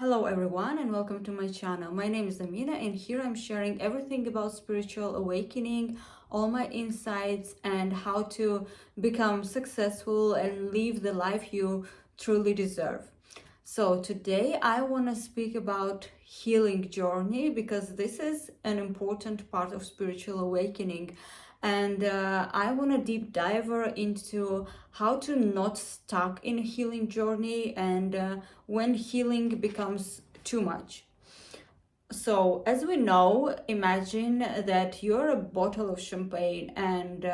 Hello everyone and welcome to my channel. My name is Amina and here I'm sharing everything about spiritual awakening, all my insights and how to become successful and live the life you truly deserve. So today I want to speak about healing journey because this is an important part of spiritual awakening, and I want to deep dive into how to not stuck in a healing journey and when healing becomes too much. So, as we know, imagine that you're a bottle of champagne, and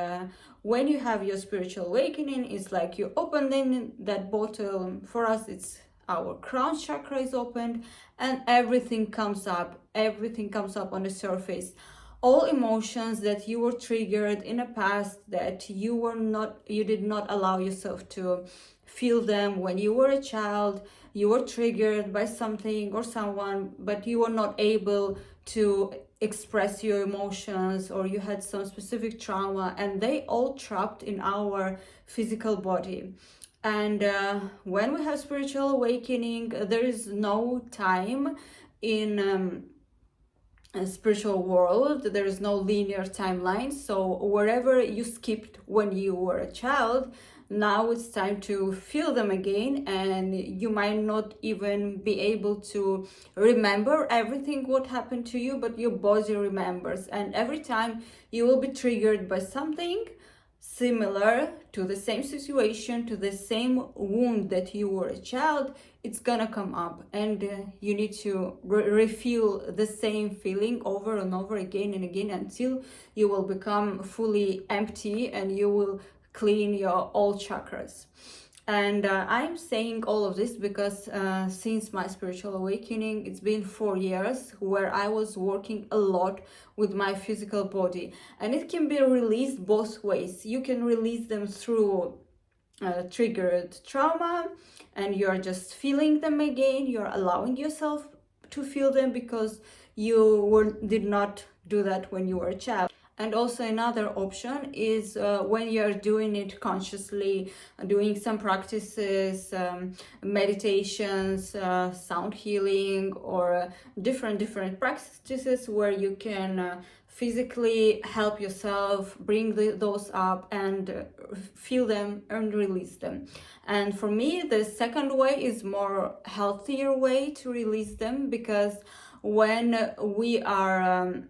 when you have your spiritual awakening, it's like you open in that bottle. For us, it's our crown chakra is opened, and everything comes up on the surface. All emotions that you were triggered in the past that you did not allow yourself to feel them when you were a child, you were triggered by something or someone, but you were not able to express your emotions, or you had some specific trauma, and they all trapped in our physical body. And when we have spiritual awakening, there is no time in a spiritual world. There is no linear timeline, so wherever you skipped when you were a child, now it's time to feel them again, and you might not even be able to remember everything what happened to you, but your body remembers, and every time you will be triggered by something similar to the same situation, to the same wound that you were a child, it's gonna come up, and you need to refeel the same feeling over and over again and again until you will become fully empty and you will clean your all chakras. And I'm saying all of this because since my spiritual awakening, it's been 4 years where I was working a lot with my physical body, and it can be released both ways. You can release them through triggered trauma, and you're just feeling them again. You're allowing yourself to feel them because did not do that when you were a child. And also another option is when you're doing it consciously, doing some practices, meditations, sound healing, or different practices where you can physically help yourself bring those up and feel them and release them. And for me, the second way is more healthier way to release them, because when we are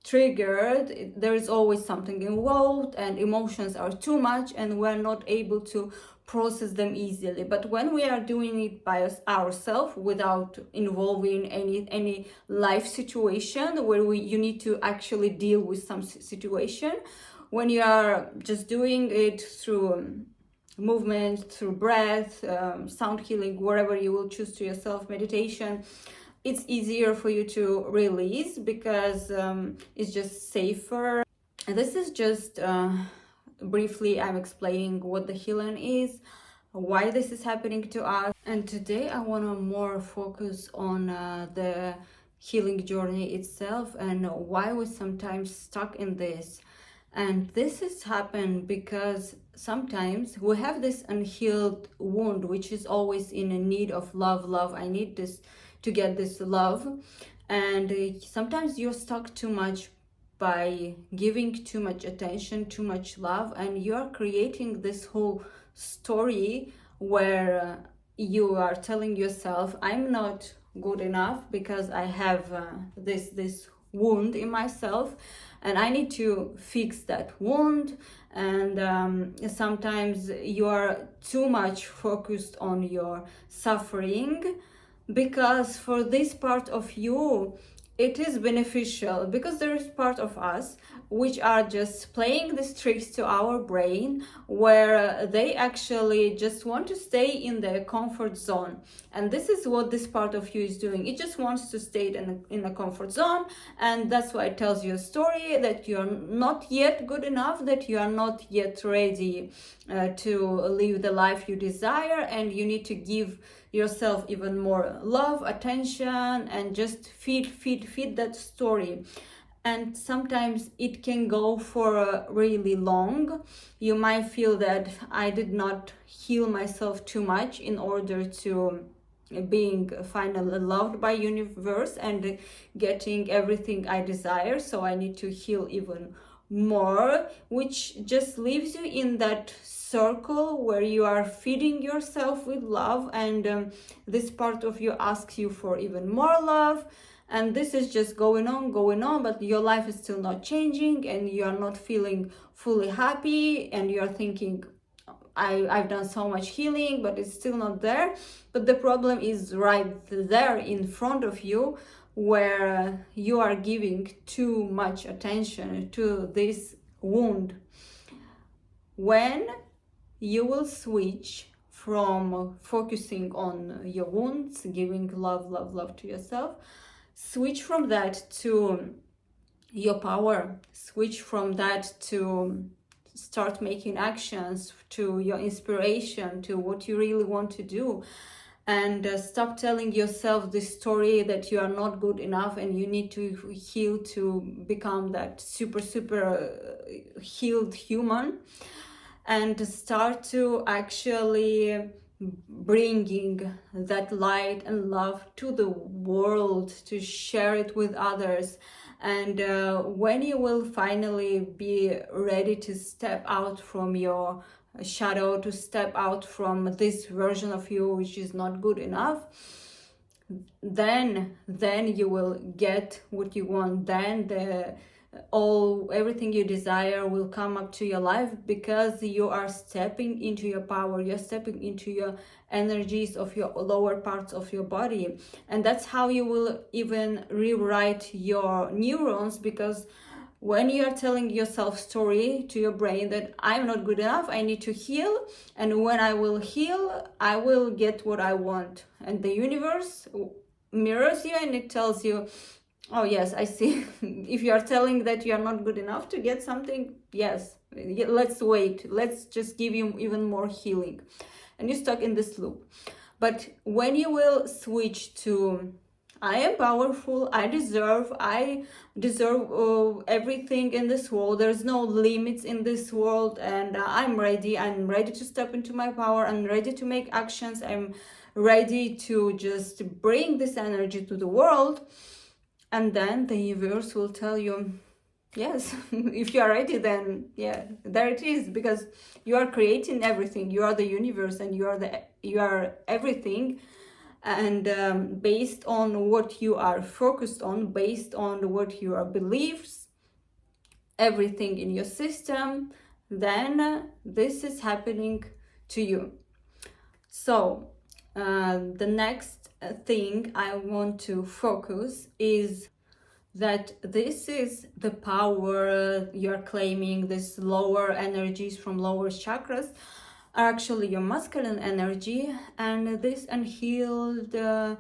triggered, there is always something involved and emotions are too much and we're not able to process them easily. But when we are doing it by ourselves without involving any life situation where you need to actually deal with some situation, when you are just doing it through movement, through breath, sound healing, wherever you will choose to yourself, meditation, it's easier for you to release because it's just safer. And this is just briefly, I'm explaining what the healing is, why this is happening to us. And today I want to more focus on the healing journey itself and why we're sometimes stuck in this. And this has happened because sometimes we have this unhealed wound, which is always in a need of love. I need this to get this love. And sometimes you're stuck too much by giving too much attention, too much love, and you're creating this whole story where you are telling yourself, I'm not good enough because I have this wound in myself, and I need to fix that wound. And sometimes you are too much focused on your suffering, because for this part of you it is beneficial, because there is part of us which are just playing these tricks to our brain where they actually just want to stay in their comfort zone. And this is what this part of you is doing. It just wants to stay in a comfort zone, and that's why it tells you a story that you're not yet good enough, that you are not yet ready to live the life you desire, and you need to give yourself even more love, attention, and just feed that story. And sometimes it can go for really long. You might feel that I did not heal myself too much in order to being finally loved by universe and getting everything I desire, so I need to heal even more, which just leaves you in that circle where you are feeding yourself with love, and this part of you asks you for even more love, and this is just going on, but your life is still not changing and you are not feeling fully happy, and you are thinking, I've done so much healing, but it's still not there. But the problem is right there in front of you, where you are giving too much attention to this wound. When you will switch from focusing on your wounds, giving love to yourself, switch from that to your power, switch from that to start making actions, to your inspiration, to what you really want to do, and stop telling yourself this story that you are not good enough and you need to heal to become that super healed human, and start to actually bringing that light and love to the world, to share it with others. And when you will finally be ready to step out from your shadow, to step out from this version of you which is not good enough, then you will get what you want. Then everything you desire will come up to your life, because you are stepping into your power, you're stepping into your energies of your lower parts of your body. And that's how you will even rewrite your neurons, because when you are telling yourself story to your brain that I'm not good enough, I need to heal, and when I will heal, I will get what I want, and the universe mirrors you and it tells you, oh yes, I see. If you are telling that you are not good enough to get something, yes, let's wait, let's just give you even more healing, and you're stuck in this loop. But when you will switch to I am powerful, I deserve everything in this world, there's no limits in this world, and I'm ready to step into my power, I'm ready to make actions, I'm ready to just bring this energy to the world. And then the universe will tell you, yes, if you are ready, then yeah, there it is, because you are creating everything, you are the universe, and you are everything. And based on what you are focused on, based on what your beliefs, everything in your system, then this is happening to you. So the next thing I want to focus is that this is the power you're claiming, this lower energies from lower chakras are actually your masculine energy, and this unhealed a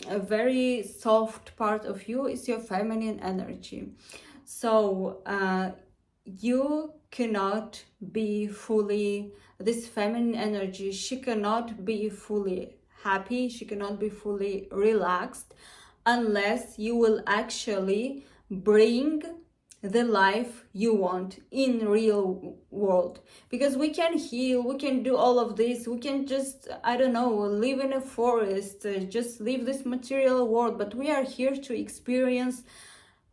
very soft part of you is your feminine energy. So you cannot be fully, this feminine energy, she cannot be fully happy, she cannot be fully relaxed unless you will actually bring the life you want in real world. Because we can heal, we can do all of this, we can just, I don't know, live in a forest, just leave this material world, but we are here to experience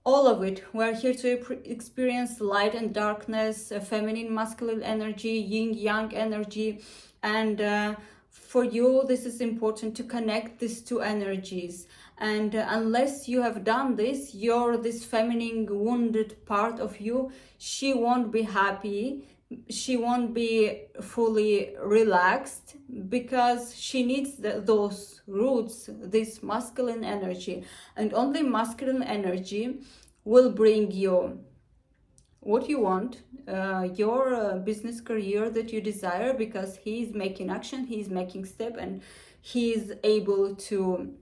all of it. We are here to experience light and darkness, feminine, masculine energy, yin yang energy, and for you this is important to connect these two energies. And unless you have done this, this feminine wounded part of you, she won't be happy, she won't be fully relaxed, because she needs those roots, this masculine energy. And only masculine energy will bring you what you want, your business career that you desire, because he's making action, he's making step, and he's able to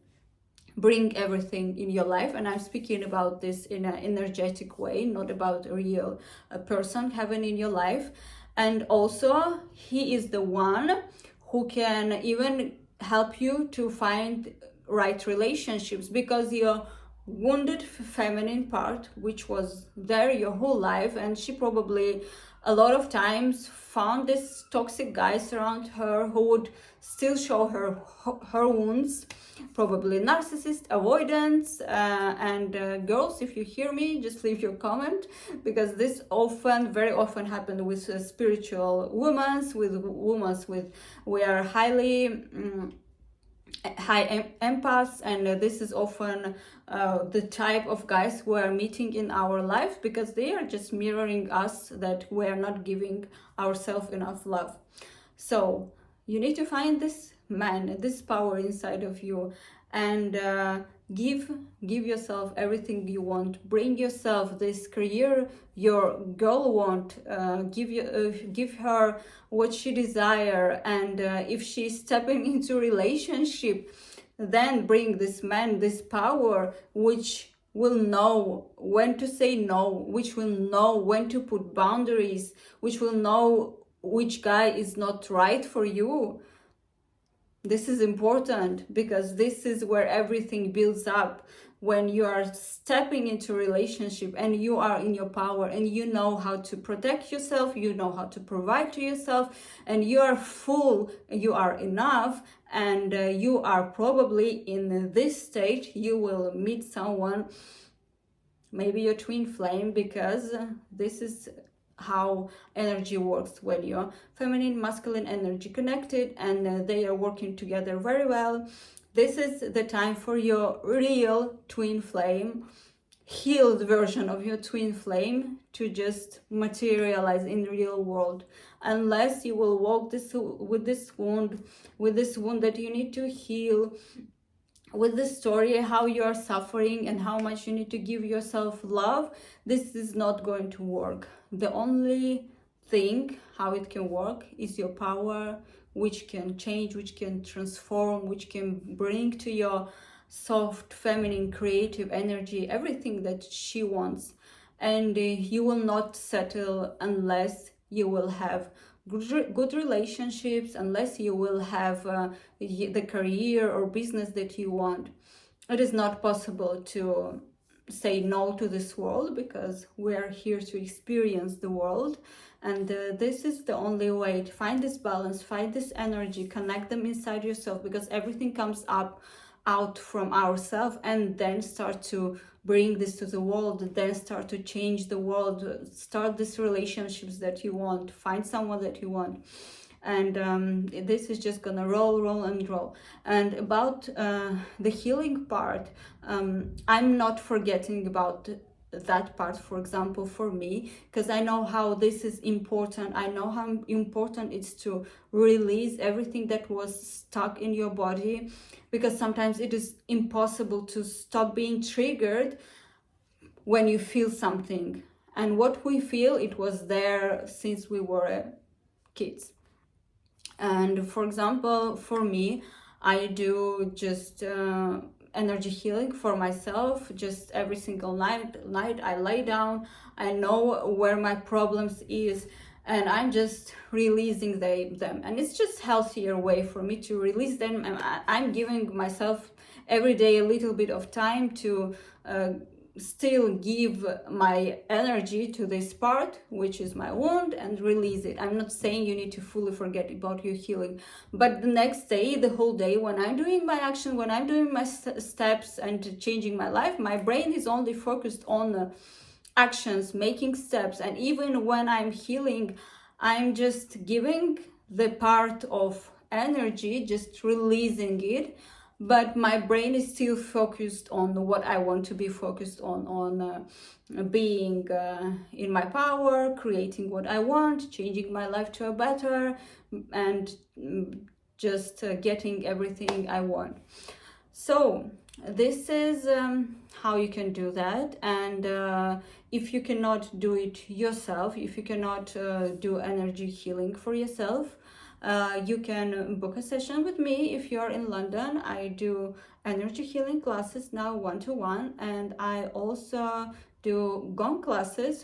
bring everything in your life. And I'm speaking about this in an energetic way, not about a real person having in your life. And also he is the one who can even help you to find right relationships, because your wounded feminine part, which was there your whole life, and she probably a lot of times found these toxic guys around her who would still show her wounds, probably narcissist, avoidance, and girls, if you hear me, just leave your comment, because this very often happened with spiritual women, with women with we are highly high empaths, and this is often the type of guys who are meeting in our life, because they are just mirroring us, that we are not giving ourselves enough love. So you need to find this man, this power inside of you, and give yourself everything you want. Bring yourself this career your girl want. Give her what she desire, and if she's stepping into relationship, then bring this man this power, which will know when to say no, which will know when to put boundaries, which will know which guy is not right for you. This is important, because this is where everything builds up. When you are stepping into a relationship and you are in your power, and you know how to protect yourself, you know how to provide to yourself, and you are full, you are enough, and you are probably in this state, you will meet someone, maybe your twin flame, because this is how energy works when your feminine masculine energy connected, and they are working together very well. This is the time for your real twin flame, healed version of your twin flame, to just materialize in the real world. Unless you will walk with this wound that you need to heal, with the story how you are suffering and how much you need to give yourself love, this is not going to work. The only thing how it can work is your power, which can change, which can transform, which can bring to your soft, feminine, creative energy everything that she wants. And you will not settle unless you will have good relationships, unless you will have the career or business that you want. It is not possible to say no to this world, because we are here to experience the world, and this is the only way to find this balance, find this energy, connect them inside yourself, because everything comes out from ourselves, and then start to bring this to the world, then start to change the world, start these relationships that you want, find someone that you want. And this is just gonna roll and roll. And about the healing part, I'm not forgetting about that part, for example, for me, because I know how this is important. I know how important it's to release everything that was stuck in your body, because sometimes it is impossible to stop being triggered when you feel something. And what we feel, it was there since we were kids. And for example, for me, I do just energy healing for myself, just every single night I lay down, I know where my problems is, and I'm just releasing them. And it's just healthier way for me to release them. And I'm giving myself every day a little bit of time to still give my energy to this part, which is my wound, and release it. I'm not saying you need to fully forget about your healing, but the next day, the whole day, when I'm doing my action, when I'm doing my steps and changing my life, my brain is only focused on actions, making steps. And even when I'm healing, I'm just giving the part of energy, just releasing it, but my brain is still focused on what I want to be focused on being in my power, creating what I want, changing my life to a better, and just getting everything I want. So this is how you can do that. And if you cannot do it yourself, if you cannot do energy healing for yourself, you can book a session with me. If you're in London, I do energy healing classes now, one-to-one, and I also do gong classes,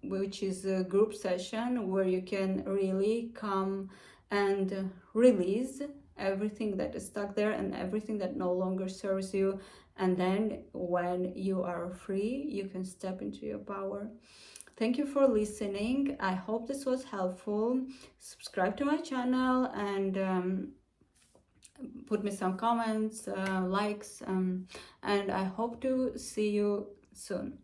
which is a group session where you can really come and release everything that is stuck there and everything that no longer serves you. And then when you are free, you can step into your power. Thank you for listening. I hope this was helpful. Subscribe to my channel and put me some comments, likes, and I hope to see you soon.